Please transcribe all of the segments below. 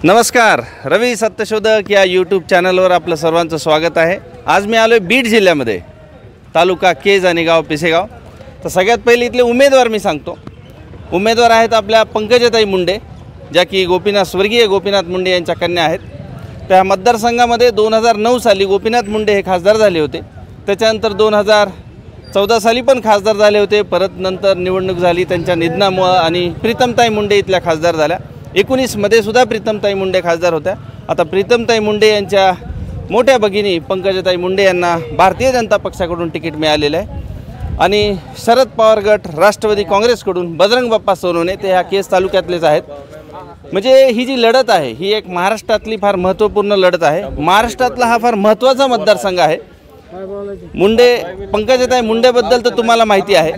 नमस्कार, रवी सत्यशोधक या यूट्यूब चॅनलवर आपलं सर्वांचं स्वागत आहे। आज मी आलोय बीड जिल्ह्यामध्ये, तालुका केज आणि गाव पिसेगाव। तर सगळ्यात पहिले इथले उमेदवार मी सांगतो। उमेदवार आहेत आपल्या पंकजाताई मुंडे, ज्या की स्वर्गीय गोपीनाथ मुंडे यांच्या कन्या आहेत। त्या मतदारसंघामध्ये 2009 साली गोपीनाथ मुंडे हे खासदार झाले होते। त्याच्यानंतर 2014 साली पण खासदार झाले होते। परत नंतर निवडणूक झाली त्यांच्या निधनामुळे आणि प्रीतमताई मुंडे इथल्या खासदार झाल्या। 19 मध्ये सुद्धा प्रीतमताई मुंडे खासदार होत्या। आता प्रीतमताई मुंडे यांच्या मोठ्या भगिनी पंकजाताई मुंडे यांना भारतीय जनता पक्षाकडून तिकीट मिळालेलं आहे आणि शरद पवार गट राष्ट्रवादी काँग्रेसकडून बजरंग बाप्पा सोनवणे ते ह्या केस तालुक्यातलेच आहेत। म्हणजे ही जी लढत आहे ही एक महाराष्ट्रातली फार महत्त्वपूर्ण लढत आहे। महाराष्ट्रातला हा फार महत्त्वाचा मतदारसंघ आहे। पंकजाताई मुंडेबद्दल तर तुम्हाला माहिती आहे।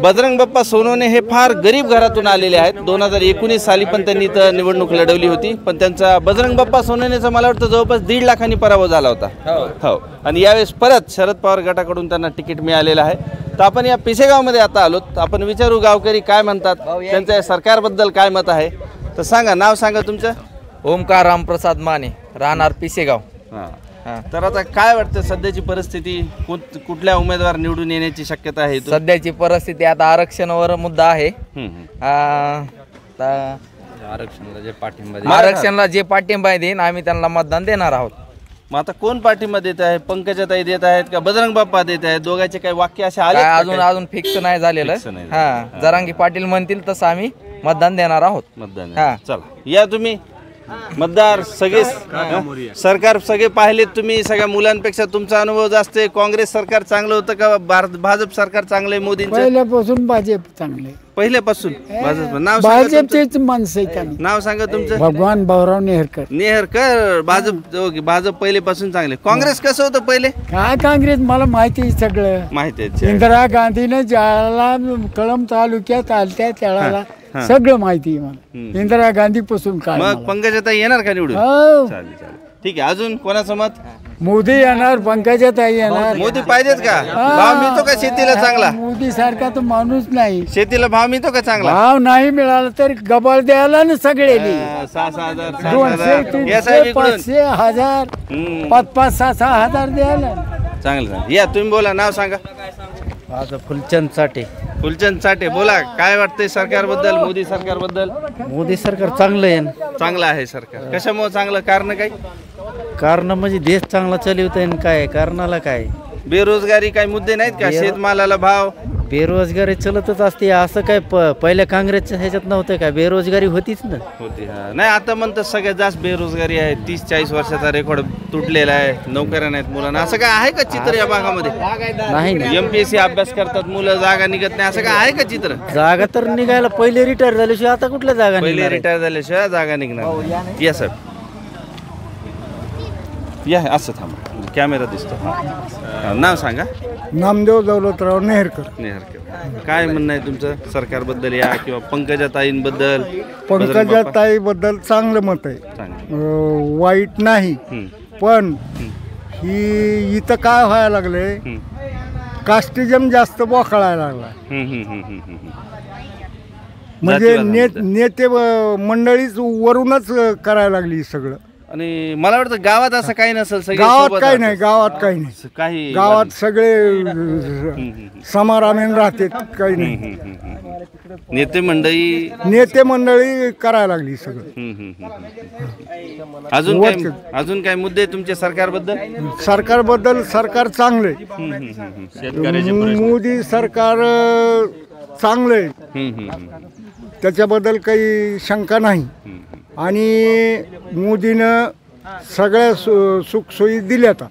बजरंग बाप्पा सोनवणे हे फार गरीब घरातून आलेले आहेत। 2019 साली पण त्यांनी इथं निवडणूक लढवली होती, पण त्यांचा बजरंग बाप्पा सोनवणेचा मला वाटतं जवळपास 1.5 लाखांनी पराभव झाला होता। हो, आणि यावेळेस परत शरद पवार गटाकडून त्यांना तिकीट मिळालेलं आहे। तर आपण या पिसेगावमध्ये आता आलोत। आपण विचारू गावकरी काय म्हणतात, त्यांच्या सरकारबद्दल काय मत आहे। तर सांगा, नाव सांगा तुमचं। ओमकार रामप्रसाद माने, राहणार पिसेगाव। तर आता काय वाटतं सध्याची परिस्थिती, कुठल्या उमेदवार निवडून येण्याची शक्यता आहे? सध्याची परिस्थिती आता आरक्षणावर मुद्दा आहे। आरक्षणाला जे पाठिंबा देईन आम्ही त्यांना मतदान देणार आहोत। मग आता कोण पाठिंबा देत आहे? पंकजाताई देत आहेत का बजरंग बाप्पा देत आहेत? दोघांचे काही वाक्य असे आले? अजून फिक्स नाही झालेलं। जरांगी पाटील म्हणतील तसं आम्ही मतदान देणार आहोत। मतदान चला या तुम्ही मतदार सगळे सरकार सगळे पाहिलेत तुम्ही। सगळ्या मुलांपेक्षा तुमचा अनुभव जास्त आहे। काँग्रेस सरकार चांगलं होतं का भाजप सरकार चांगलं आहे? मोदींचं पहिल्यापासून भाजप चांगले, पहिल्यापासून भाजप। नाव भाजपचेच माणसं। नाव सांगा तुमचं। भगवान भाऊराव नेहरकर। नेहरकर भाजप पहिलेपासून चांगले। काँग्रेस कसं होतं पहिले? काय काँग्रेस मला माहिती सगळं माहिती आहे। इंदिरा गांधीने ज्याला कळंब तालुक्यात आलत्या त्याला सगळं माहिती आहे मला, इंदिरा गांधी पासून काय। मग पंकजाताई येणार का निवडून? चालेल चालेल, ठीक आहे। अजून कोणाचं मत? मोदी येणार, पंकजाताई येणार। मोदी पाहिजेत का? भाव मिळतो का शेतीला चांगला? मोदी सारखा तर माणूस नाही। शेतीला भाव मिळतो का चांगला? भाव नाही मिळाला तर गबाळ द्यायला ना सगळे 6,000 200, 300, 500, 1000, 5-5, 6,000 द्यायला चांगलं। या तुम्ही बोला, नाव सांगा। माझं फुलचंद साठे। फुलचंद साठे, बोला काय वाटतंय सरकारबद्दल, मोदी सरकारबद्दल? मोदी सरकार चांगलं आहे। चांगलं आहे सरकार। कशामुळे चांगलं? कारण काही कारण म्हणजे देश चांगला चालवतोय। काय कारणाला काय? बेरोजगारी काही मुद्दे नाहीत का? शेतमालाला भाव, बेरोजगारी चलतच असते। असं काय पहिल्या काँग्रेसच्या ह्याच्यात नव्हतं का? बेरोजगारी होतीच ना। होती नाही, आता म्हणतात सगळ्यात जास्त बेरोजगारी आहे। 30-40 वर्षाचा रेकॉर्ड तुटलेला आहे। नोकऱ्या नाहीत मुलांना। असं काय आहे का चित्र या भागामध्ये? नाही। एमपीएससी अभ्यास करतात मुलं, जागा निघत नाही, असं काय आहे का चित्र? जागा तर निघायला पहिले रिटायर झाल्याशिवाय आता कुठल्या जागा? पहिले रिटायर झाल्याशिवाय जागा निघणार। या साहेब या, असं थांबा, कॅमेरा दिसतो। नाव सांगा। नामदेव दौलतराव नेहरकर। नेहरकर, काय म्हणणं आहे तुमचं सरकारबद्दल या किंवा पंकजाताईंबद्दल? पंकजाताईबद्दल चांगलं मत आहे, वाईट नाही। पण ही इथं काय व्हायला लागले, कास्टिजम जास्त बोखाळायला लागला। म्हणजे नेते मंडळीच वरूनच करायला लागली सगळं। आणि मला वाटतं गावात असं काही नसेल? गावात काही नाही, गावात काही नाही, काही गावात सगळे समारामेन राहते, काही नाही। नेते मंडळी करायला लागली सगळं। अजून काय मुद्दे तुमच्या सरकारबद्दल? सरकार चांगले, मोदी सरकार चांगले, त्याच्याबद्दल काही शंका नाही। आणि मोदीनं सगळ्या सुखसोयी दिल्यात।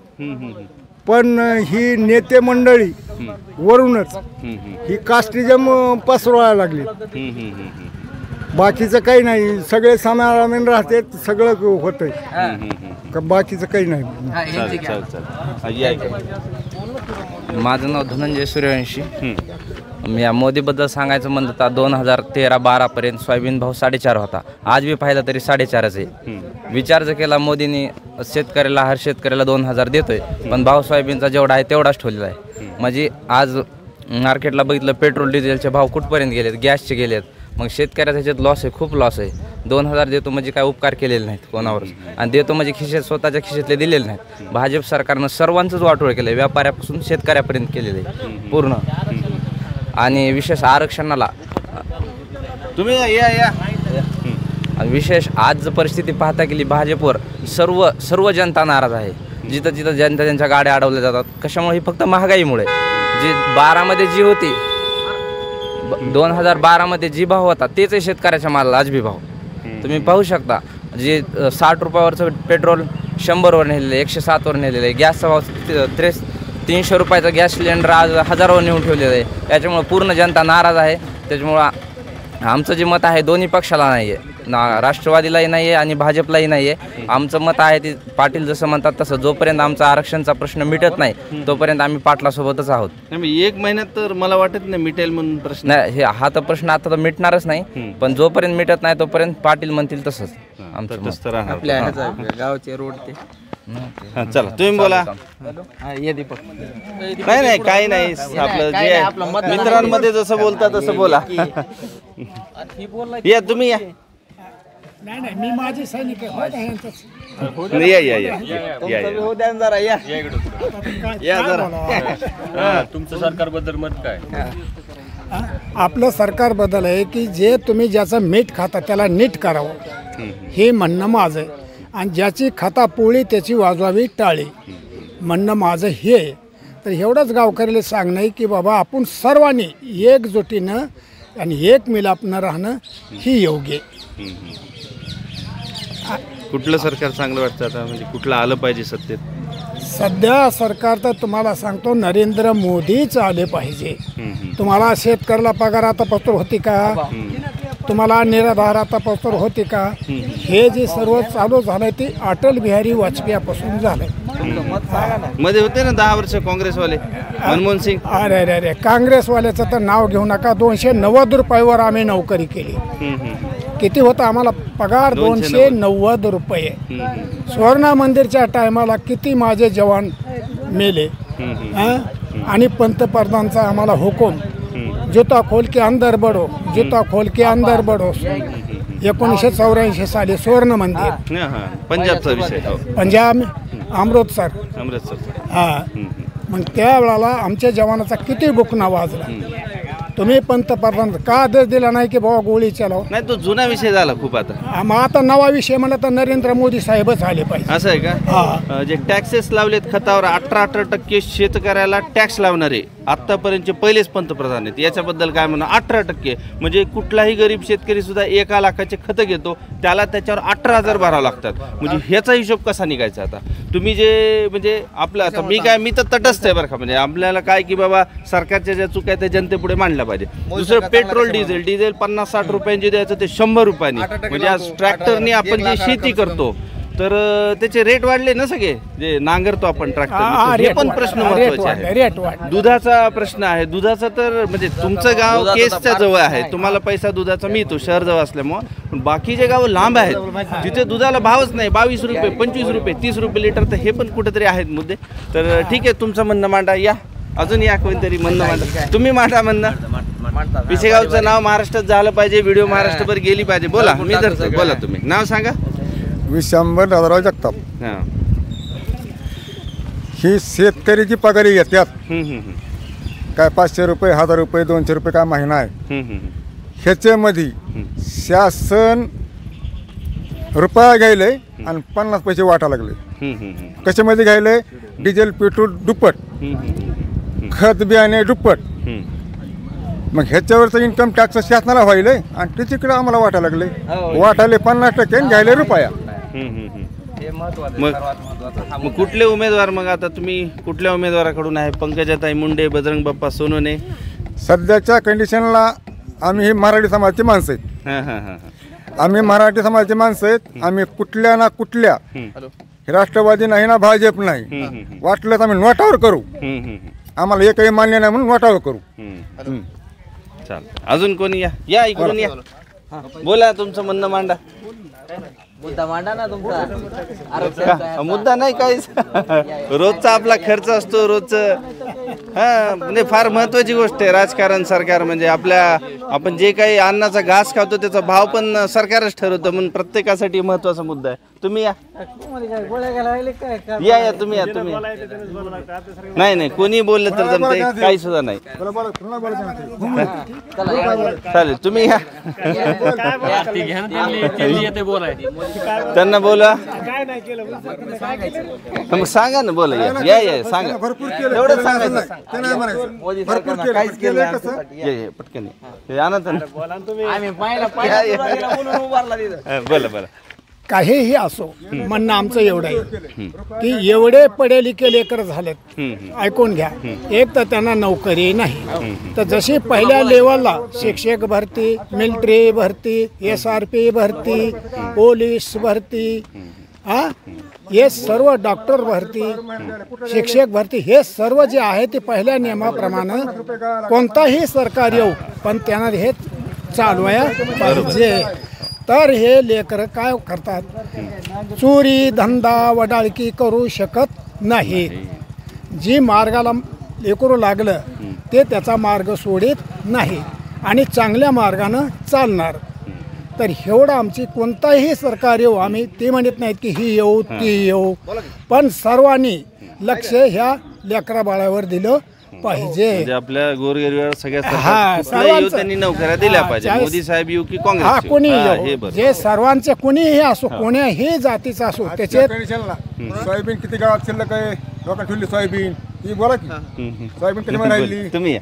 पण ही नेते मंडळी वरूनच ही कास्टिजम पसरवायला लागली। बाकीचं काही नाही, सगळे समारामेन राहते, सगळं होतंय, बाकीचं काही नाही। माझं नाव धनंजय सूर्यवंशी। या मोदीबद्दल सांगायचं म्हणलं तर 2013-12 पर्यंत सोयाबीन भाव 4.5 होता। आज बी पाहिलं तरी 4.5 आहे। विचार जर केला मोदींनी शेतकऱ्याला, हर शेतकऱ्याला 2,000 देतोय, पण भाव सोयाबीनचा जेवढा आहे तेवढाच ठेवलेला आहे। म्हणजे आज मार्केटला बघितलं पेट्रोल डिझेलचे भाव कुठपर्यंत गेलेत, गॅसचे गेलेत। मग शेतकऱ्याचा ह्याच्यात लॉस आहे, खूप लॉस आहे. 2000 देतो म्हणजे काय उपकार केलेले नाहीत कोणावर, आणि देतो म्हणजे खिशात स्वतःच्या खिशातले दिलेले नाहीत. भाजप सरकारनं सर्वांचंच वाटोळ केलं आहे, व्यापाऱ्यापासून शेतकऱ्यापर्यंत केलेलं आहे पूर्ण. आणि विशेष आरक्षणाला तुम्ही या आणि विशेष आज परिस्थिती पाहता गेली भाजपवर सर्व जनता नाराज आहे. जिथं जिथं जनता त्यांच्या गाड्या अडवल्या जातात. कशामुळे? ही फक्त महागाईमुळे. जी 12मध्ये जी होती, 2012मध्ये जी भाव होता तेच आहे शेतकऱ्याच्या मालाला आज बी भाव. तुम्ही पाहू शकता, जे 60 रुपयावरचं पेट्रोल 100वर नेलेलं आहे, 107वर नेलेलं आहे. गॅसचा भाव 300 रुपयाचा गॅस सिलेंडर आज 1000वर नेऊन ठेवलेलं आहे. त्याच्यामुळे पूर्ण जनता नाराज आहे. त्याच्यामुळं आमचं जे मत आहे दोन्ही पक्षाला नाही आहे, राष्ट्रवादीलाही नाही आहे आणि भाजपलाही नाही आहे. आमचं मत आहे ते पाटील जसं म्हणतात तसं, जोपर्यंत आमचा आरक्षणचा प्रश्न मिटत नाही तोपर्यंत आम्ही पाटलासोबतच आहोत. एक महिन्यात तर मला वाटत नाही मिटेल म्हणून प्रश्न नाही. हा तर प्रश्न आता तर मिटणारच नाही, पण जोपर्यंत मिटत नाही तोपर्यंत पाटील म्हणतील तसंच आमचं मत. गावचे रोड ते चला तुम्ही बोला. नाही काही नाही, आपलं जे आहे मित्रांमध्ये जसं बोलता तसं बोला. या तुम्ही या. नाही मी माझे सैनिक तुमचं सरकारबद्दल मत काय? आपलं सरकार बदल आहे की जे तुम्ही ज्याचं मीठ खाता त्याला नीट करावं, हे म्हणणं माझं आहे. आणि ज्याची खाता पोळी त्याची वाजवावी टाळी म्हणणं माझं हे आहे. तर एवढंच गावकऱ्याला सांगणं आहे की बाबा आपण सर्वांनी एकजुटीनं आणि एक मिलापनं राहणं ही योग्य आहे. कुठलं सरकार चांगलं वाटतं आता, म्हणजे कुठलं आलं पाहिजे सत्तेत? सध्या सरकार तर तुम्हाला सांगतो नरेंद्र मोदीच आले पाहिजे. तुम्हाला शेतकऱ्याला पगार आता पत्र होती का? तुम्हाला निराधार आता पत्र होती का? हे जे सर्व चालू झालं ते अटल बिहारी वाजपेयीपासून झालं. मध्ये होते ना 10 वर्ष काँग्रेसवाले, मनमोहन सिंग. अरे काँग्रेसवाल्याचं तर नाव घेऊ नका. 290 रुपयावर आम्ही नोकरी केली. किती होता आम्हाला पगार? 290 रुपये. सुवर्ण मंदिरच्या टायमाला किती माझे जवान मेले. आणि पंतप्रधानचा आम्हाला हुकूम, जूता खोल के अंदर बडो, जूता खोल के अंदर बडो. 1984 साली सुवर्ण मंदिर, पंजाबचा विषय. पंजाब अमृतसर. हा, मग त्यावेळेला आमच्या जवानाचा किती बुकना वाजला. तुम्ही पंतप्रधान का आदेश दिला नाही की बाबा गोळी चालव? नाही, तो जुना विषय झाला खूप. आता मग आता नवा विषय म्हणलं तर नरेंद्र मोदी साहेबच आले पाहिजे. असं आहे का? जे टॅक्सेस लावलेत खतावर 18% शेतकऱ्याला टॅक्स लावणारे आतापर्यंतचे पहिलेच पंतप्रधान आहेत. याच्याबद्दल काय म्हणणं? 18% म्हणजे कुठलाही गरीब शेतकरी सुद्धा 1 लाखाचे खतं घेतो, त्याला त्याच्यावर 18,000 भरावं लागतात. म्हणजे ह्याचा हिशोब कसा निघायचा? आता तुम्ही जे म्हणजे आपलं आता मी तर तटस्थ आहे बरं का. म्हणजे आपल्याला काय की बाबा सरकारच्या ज्या चुका आहेत त्या जनतेपुढे मांडल्या पाहिजे. दुसरं पेट्रोल डिझेल 50-60 रुपयांचे द्यायचं ते 100 रुपयांनी. म्हणजे आज ट्रॅक्टरनी आपण जी शेती करतो तर त्याचे रेट वाढले ना सगळे. जे नांगरतो आपण ट्रॅक्टर, हे पण प्रश्न महत्त्वाचे आहे. दुधाचा प्रश्न आहे. दुधाचा तर म्हणजे तुमचं गाव केसच्या जवळ आहे, तुम्हाला पैसा दुधाचा मिळतो शहर जवळ असल्यामुळं. पण बाकीचे गाव लांब आहेत जिथे दुधाला भावच नाही. 22 रुपये, 25 रुपये, 30 रुपये लिटर. तर हे पण कुठेतरी आहेत मुद्दे. तर ठीक आहे, तुमचं म्हणणं मांडा. या अजून या कोणतरी म्हणणं मांडा. तुम्ही मांडा म्हणणं. पिसेगावचं नाव महाराष्ट्रात झालं पाहिजे, व्हिडिओ महाराष्ट्रभर गेली पाहिजे. बोला, मी धरतो. बोला, तुम्ही नाव सांगा. विशंभर दादाराव जगताप. ही शेतकऱ्याची पगारी घेतात. काय 500 रुपये, 1000 रुपये, 200 रुपये काय महिना आहे. ह्याच्यामध्ये शासन रुपया घ्यायले आणि 50 पैसे वाटा लागले. कशामध्ये घ्यायले? डिझेल पेट्रोल दुप्पट, खत बियाणे दुप्पट. मग ह्याच्यावरचं इन्कम टॅक्स शासनाला व्हायले आणि त्याच्याकडे आम्हाला वाटा लागले. वाटाले 50% आणि घ्यायला रुपया. मग कुठले उमेदवार? मग आता तुम्ही कुठल्या उमेदवाराकडून आहे? पंकजाताई मुंडे, बजरंग बाप्पा सोनवणे? सध्याच्या कंडिशनला आम्ही ही मराठी समाजाची माणसं आहेत. आम्ही मराठी समाजाची माणसं आहेत. आम्ही कुठल्या ना कुठल्या, राष्ट्रवादी नाही ना भाजप नाही, वाटलं तर आम्ही नोटावर करू. आम्हाला एकही मान्य नाही म्हणून नोटावर करू. चाल, अजून कोणी? या इकडून या. बोला, तुमचं म्हणणं मांडा. मुद्दा मांडा ना तुमचा. मुद्दा नाही काहीच. रोजचा आपला खर्च असतो रोजचं. म्हणजे फार महत्वाची गोष्ट आहे राजकारण, सरकार. म्हणजे आपल्या आपण जे काही अन्नाचा घास खातो त्याचा भाव पण सरकारच ठरवतं, म्हणून प्रत्येकासाठी महत्वाचा मुद्दा आहे. तुम्ही या या तुम्ही या तुम्ही नाही नाही कोणी बोललं तर जमते, काही सुद्धा नाही. चालेल तुम्ही या त्यांना बोला, मग सांगा ना, बोला या या सांगा, एवढंच सांगायचं. मोदी सरकारनं काहीच केलं नाही. पटकन या ना त्यांना. बोला बोला. काहीही असो, म्हणणं आमचं एवढं आहे की एवढे पढे लिखे लेकर झालेत, ऐकून घ्या. एक तर त्यांना नोकरी नाही, तर जशी पहिल्या लेवलला शिक्षक भरती, मिलिटरी भरती, SRP भरती, पोलीस भरती, हे सर्व डॉक्टर भरती, शिक्षक भरती, हे सर्व जे आहे ते पहिल्या नियमाप्रमाणे कोणताही सरकार येऊ पण त्यांना हे चालवाया पाहिजे. तर हे लेकर काय करतात, चोरी धंदा वडाळकी करू शकत नाही. जी मार्गाला लेकरू लागलं ते त्याचा मार्ग सोडित नाही आणि चांगल्या मार्गानं चालणार. तर एवढं आमची कोणताही सरकार येऊ, आम्ही ते म्हणत नाहीत की ही येऊ ती येऊ, पण सर्वांनी लक्ष ह्या लेकरा बाळावर दिलं पाहिजे. म्हणजे आपल्या गोरगरिबावर सगळ्या त्यांनी नोकऱ्या दिल्या पाहिजे. मोदी साहेब येऊ की काँग्रेस कोणी येऊ, जे सर्वांचे कोणीही असो, कोण्याही जातीचा असो, त्याचे सोयाबीन किती गावात शिल्लक आहे, लोकांनी ठेवली सोयाबीन, ती बोला की सोयाबीन कधी राहिली. तुम्ही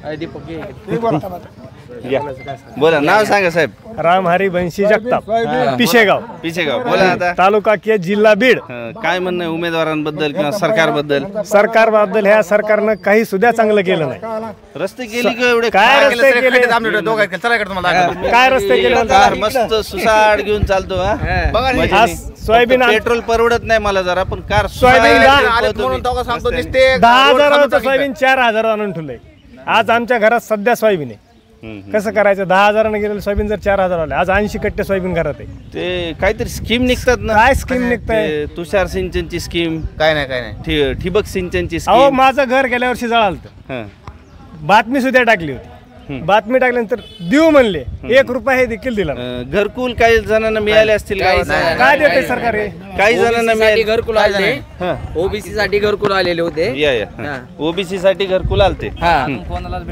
बोला, नाव सांगा साहेब. रामहरी बंशी जगताप, पिशेगाव. पिशेगाव. बोला आता. तालुका केज, जिल्हा बीड. काय म्हणणं आहे उमेदवारांबद्दल किंवा सरकारबद्दल? सरकारबद्दल ह्या सरकारनं काही सुद्धा चांगलं केलं नाही. रस्ते केली का एवढे? काय रस्ते केले, काय रस्ते केले? मस्त सुसाड घेऊन चालतो. सोयाबीन पेट्रोल परवडत नाही मला जरा, पण कार सोयाबीन 10,000 सोयाबीन 4,000 आणून ठेवलंय. आज आमच्या घरात सध्या सोयाबीन आहे. कसं करायचं? 10,000 गेलेलं सोयाबीन जर 4,000 आले, आज 80 कट्टे सोयाबीन घरात आहे. ते काहीतरी स्कीम निघतात ना. काय स्कीम निघताय? तुषार सिंचनची स्कीम, काय नाही ठिबक सिंचनची अहो, स्कीम. माझं घर गेल्या वर्षी जळालं. बातमी सुद्धा टाकली होती. बातमी टाकल्यानंतर देऊ म्हणले, 1 रुपया हे देखील दिला. घरकुल काही जणांना मिळाले असतील. काय देते सरकार? काही जणांना मिळाले. घरकुल आले, OBC साठी घरकुल आलेले होते. OBC साठी घरकुल आलते.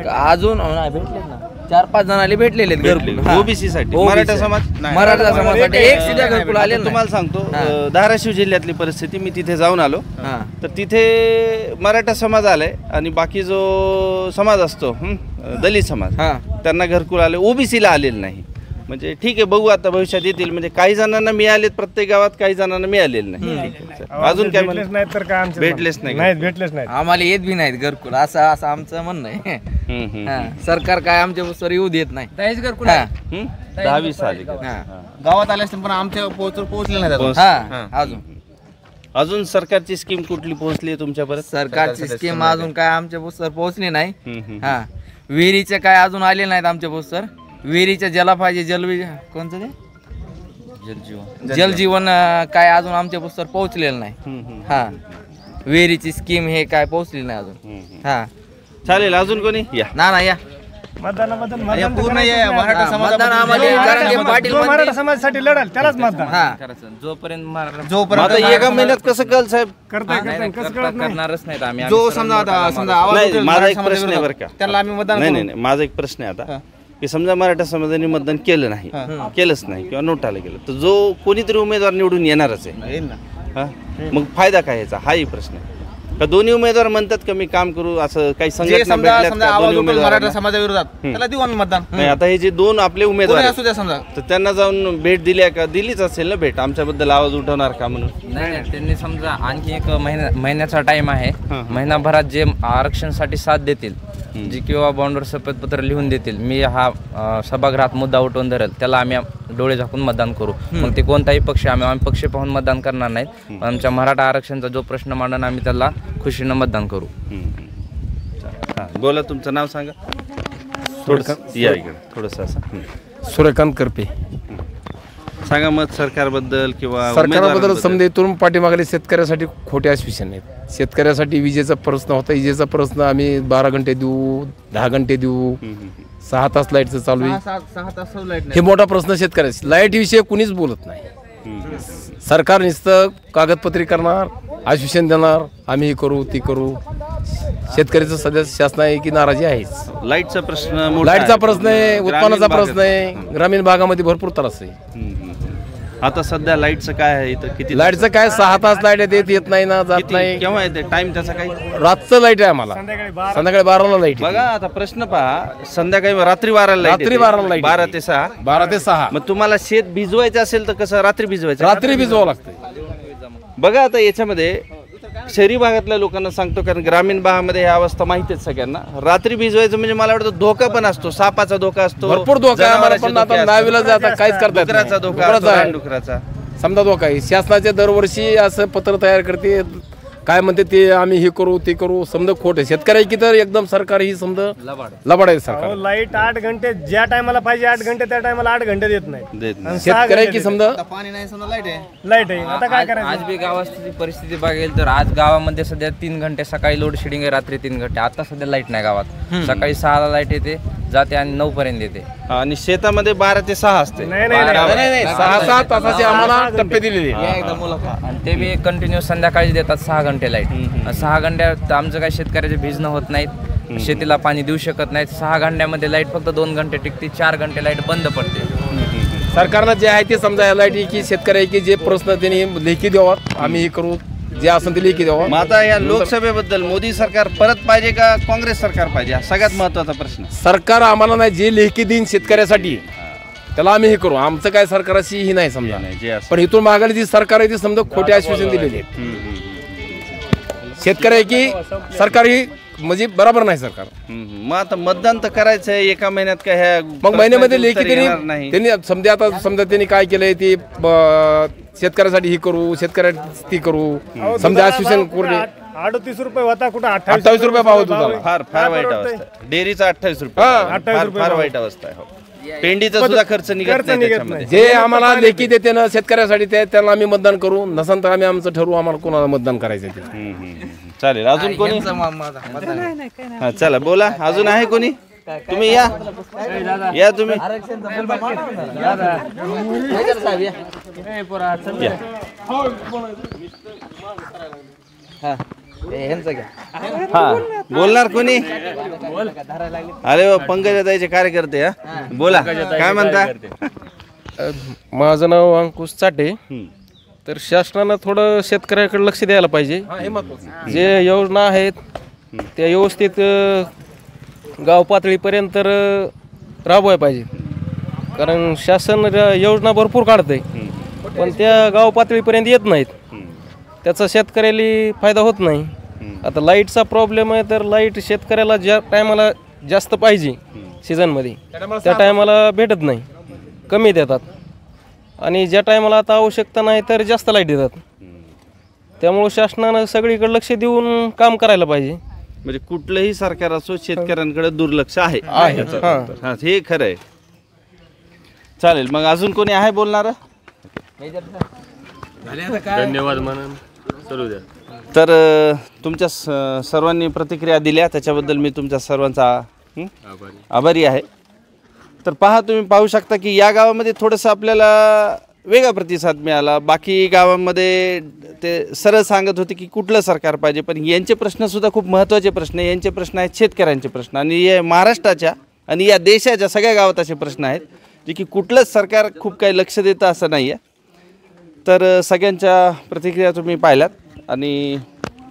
अजून भेटले ना, 4-5 जणांना भेटलेले घरकुल. OBC साठी. मराठा समाजासाठी एक सुद्धा घरकुल आले. तुम्हाला सांगतो, धाराशिव जिल्ह्यातली परिस्थिती, मी तिथे जाऊन आलो, तर तिथे मराठा समाज आलाय आणि बाकी जो समाज असतो दलित समाज, त्यांना घरकुल आले, OBC ला आलेलं नाही. म्हणजे ठीक आहे, बघू आता भविष्यात येतील. म्हणजे काही जणांना मिळालेत प्रत्येक गावात, काही जणांना मिळालेलं नाही. अजून काय भेटलेच नाही तर काय? भेटलेच नाही. भेटलेच नाही. आम्हाला येत बी नाहीत घरकुल, असं आमचं म्हणणं आहे. सरकार काय आमच्या सर येऊ देत नाही. 10-20 साली गावात आले असतील पण आमच्या पोहोचले नाही. अजून सरकारची स्कीम कुठली पोहोचली तुमच्यापर्यंत? सरकारची स्कीम अजून काय आमच्या पोस्टर पोहोचली नाही. विहिरीचे काय अजून आले नाहीत आमच्या पोस्टर. विहिरीच्या जला पाहिजे, कोणतं ते जलजीवन काय अजून आमच्या पुस्तक पोहोचलेलं नाही. विहिरीची स्कीम हे काय पोहोचली नाही अजून. चालेल. अजून कोणी? या ना या मराठा समाजासाठी लढाल त्यालाच मतदान. जोपर्यंत एका महिन्यात कसं कळलं साहेब? करणारच नाहीत आम्ही. जो समजा माझा एक प्रश्न आहे बरं का, त्याला आम्ही मतदान. नाही, माझा एक प्रश्न आहे आता, की समजा मराठा समाजाने मतदान केलं नाही, केलंच नाही किंवा नोटाला गेलं, तर जो कोणीतरी उमेदवार निवडून येणारच आहे. मग फायदा काय याचा? हाही प्रश्न आहे. का दोन्ही उमेदवार म्हणतात का मी काम करू, असं काही संघटना मराठा समाजाविरोधात त्याला देऊ आम्ही मतदान. नाही, आता हे जे दोन आपले उमेदवार असू द्या समजा, तर त्यांना जाऊन भेट दिली का? दिलीच असेल ना भेट, आमच्याबद्दल आवाज उठवणार का म्हणून? नाही, त्यांनी समजा आणखी एक महिन्याचा टाइम आहे. महिनाभरात जे आरक्षणासाठी साथ देतील, जी किंवा बॉन्डवर शपथपत्र लिहून देतील, मी हा सभागृहात मुद्दा उठवून धरेल, त्याला आम्ही डोळे झाकून मतदान करू. मग ते कोणताही पक्ष, आम्ही पक्ष पाहून मतदान करणार नाहीत. आमच्या मराठा आरक्षणाचा जो प्रश्न मांडून आम्ही त्याला खुशीनं मतदान करू. बोला, तुमचं नाव सांगा. थोडंसं या इकडे, थोडंसं असं. सूर्यकांत करपे. सांगा मत सरकारबद्दल किंवा सरकारबद्दल. समजा इथून पाठीमागले शेतकऱ्यासाठी खोटे आश्वासन आहेत. शेतकऱ्यासाठी विजेचा प्रश्न होता, विजेचा प्रश्न आम्ही 12 घंटे देऊ, 10 घंटे देऊ. 6 तास लाईटचं चालू आहे. 6 तास लाईट हे मोठा प्रश्न शेतकऱ्याचा. लाईट विषयी कुणीच बोलत नाही. सरकार नुसतं कागदपत्री करणार, आश्वासन देणार, आम्ही हे करू ती करू. शेतकऱ्याचं सध्या शासन आहे की नाराजी आहेच. लाईटचा प्रश्न मोठा लाईटचा आहे. प्रश्न आहे, उत्पन्नाचा प्रश्न आहे. ग्रामीण भागामध्ये भरपूर त्रास आहे. आता सध्या लाईटचं काय आहे इथं? किती लाईटचं काय 6 तास लाईट येत नाही ना, जात किती- नाही. केव्हा येते टाइम त्याचा काही? रातचं लाईट आहे आम्हाला, संध्याकाळी 12ला लाईट. बघा आता प्रश्न पहा, संध्याकाळी रात्री 12ला लाईट रात्री येते. 12ला लाईट 12 येते. ते 6. 12 ते 6 मग तुम्हाला शेत भिजवायचं असेल तर कसं? रात्री भिजवायचं? रात्री भिजवावं लागतं. बघा आता याच्यामध्ये शहरी भागातल्या लोकांना सांगतो, कारण ग्रामीण भागामध्ये ही अवस्था माहिती आहे सगळ्यांना. रात्री भिजवायचं म्हणजे मला वाटतं धोका पण असतो, सापाचा धोका असतो, भरपूर धोका आहे आम्हाला, पण जनावरांचे आता धोके नावीला असतात. जाता काहीच करता येत नाही. डुकराचा धोका डुकराचा असतो, आहे. रानडुकराचा. समजा धोका आहे. शासनाचे दरवर्षी असं पत्र तयार करते, काय म्हणते ते आम्ही हे करू ते करू. समजा खोट आहे. शेतकऱ्या की तर एकदम सरकार ही समजा लबाड आहे सरकार. लाईट 8 घंटे ज्या टायमाला पाहिजे 8 घंटे, त्या टायमाला 8 घंटे देत नाही. देत नाही. शेतकऱ्या की समजा पाणी नाही, समजा लाईट आहे. लाईट आहे, आता काय करायचं? आज बी गावाची परिस्थिती बघेल तर आज गावामध्ये सध्या 3 घंटे सकाळी लोड शेडिंग आहे, रात्री 3 घंटे. आता सध्या लाईट नाही गावात. सकाळी 6ला लाईट येते, जाते आणि 9 पर्यंत येते. आणि शेतामध्ये 12 ते 6 असते. नाही नाही नाही. 6 तासाचे आम्हाला टप्पे दिलेले. आणि ते बी कंटिन्यू संध्याकाळी देतात 6 घंटे लाईट. 6 घंट्यात आमचं काही शेतकऱ्याचे भिजणं होत नाहीत, शेतीला पाणी देऊ शकत नाहीत. 6 घंट्यामध्ये लाईट फक्त 2 घंटे टिकते, 4 घंटे लाईट बंद पडते. सरकारनं जे आहे ते समजा लाईट की शेतकऱ्या की जे प्रश्न त्यांनी लेखी द्यावात, आम्ही हे करू, जे असेल ते लेखी द्यावं. मग आता या लोकसभेबद्दल मोदी सरकार परत पाहिजे का काँग्रेस सरकार पाहिजे? हा सगळ्यात महत्वाचा प्रश्न. सरकार आम्हाला नाही, जे लेखी देईन शेतकऱ्यासाठी त्याला आम्ही हे करू. आमचं काय सरकाराशी ही नाही समजा. जे असं. पण इथून मागायला जी सरकार आहे ती समजा खोटे आश्वासन दिलेले आहेत. शेतकऱ्या की सरकार ही म्हणजे बरोबर नाही सरकार. मग आता मतदान तर करायचं आहे एका महिन्यात काय ह्या मग महिन्यामध्ये लेखी उत्तर येणार नाही. त्यांनी समजा आता समजा त्यांनी काय केलंय ते शेतकऱ्यासाठी ही करू, शेतकऱ्यासाठी ती करू. समजा आश्वासन कोरडे 38 रुपये होता, कुठं 28 रुपये भाव होता. फार वाईट अवस्था आहे. डेअरीचा 28 रुपये. फार वाईट अवस्था आहे. हो. पेंडीचा सुद्धा खर्च निघत नाही त्याच्यामध्ये. जे आम्हाला लेखी देते ना शेतकऱ्यासाठी त्याला आम्ही मतदान करू. नसन तर आम्ही आमचं ठरवू आम्हाला कोणाला मतदान करायचं ते. चालेल. अजून कोणी? हा चला बोला. अजून आहे कोणी? तुम्ही या तुम्ही हा बोलणार कोणी? अरे पंकजाताईचे कार्यकर्ते. हा बोला, काय म्हणता? माझं नाव अंकुश चाटे. तर शासनानं थोडं शेतकऱ्याकडे लक्ष द्यायला पाहिजे. जे योजना आहेत त्या व्यवस्थित गाव पातळीपर्यंत राबवायला पाहिजे. कारण शासन योजना भरपूर काढतंय पण त्या गाव पातळीपर्यंत येत नाहीत. त्याचा शेतकऱ्याला फायदा होत नाही. आता लाईटचा प्रॉब्लेम आहे, तर लाईट शेतकऱ्याला ज्या टायमाला जास्त पाहिजे सीझनमध्ये त्या टायमाला भेटत नाही, कमी देतात. आणि ज्या टायमाला आता आवश्यकता नाही तर जास्त लाईट देतात. त्यामुळं शासनानं सगळीकडे लक्ष देऊन काम करायला पाहिजे. म्हणजे कुठलंही सरकार असो शेतकऱ्यांकडे दुर्लक्ष आहे. हा हे खरं आहे. चालेल. मग अजून कोणी आहे बोलणार? धन्यवाद म्हणून चालू द्या. तर तुमच्या सर्वांनी प्रतिक्रिया दिल्या त्याच्याबद्दल मी तुमच्या सर्वांचा आभारी आहे. तर पहा, तुम्ही पाहू शकता की या गावामध्ये थोडंसं आपल्याला वेगळा प्रतिसाद मिळाला. बाकी गावांमध्ये ते सरळ सांगत होते की कुठलं सरकार पाहिजे, पण यांचे प्रश्नसुद्धा खूप महत्त्वाचे प्रश्न आहे. यांचे प्रश्न आहेत शेतकऱ्यांचे प्रश्न, आणि या महाराष्ट्राच्या आणि या देशाच्या सगळ्या गावात असे प्रश्न आहेत जे की कुठलंच सरकार खूप काही लक्ष देतं असं नाही आहे. तर सगळ्यांच्या प्रतिक्रिया तुम्ही पाहिल्यात आणि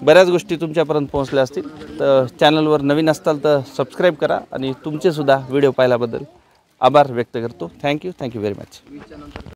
बऱ्याच गोष्टी तुमच्यापर्यंत पोहोचल्या असतील. तर चॅनलवर नवीन असताल तर सबस्क्राईब करा आणि तुमचेसुद्धा व्हिडिओ पाहिल्याबद्दल आभार व्यक्त करतो. Thank you very much.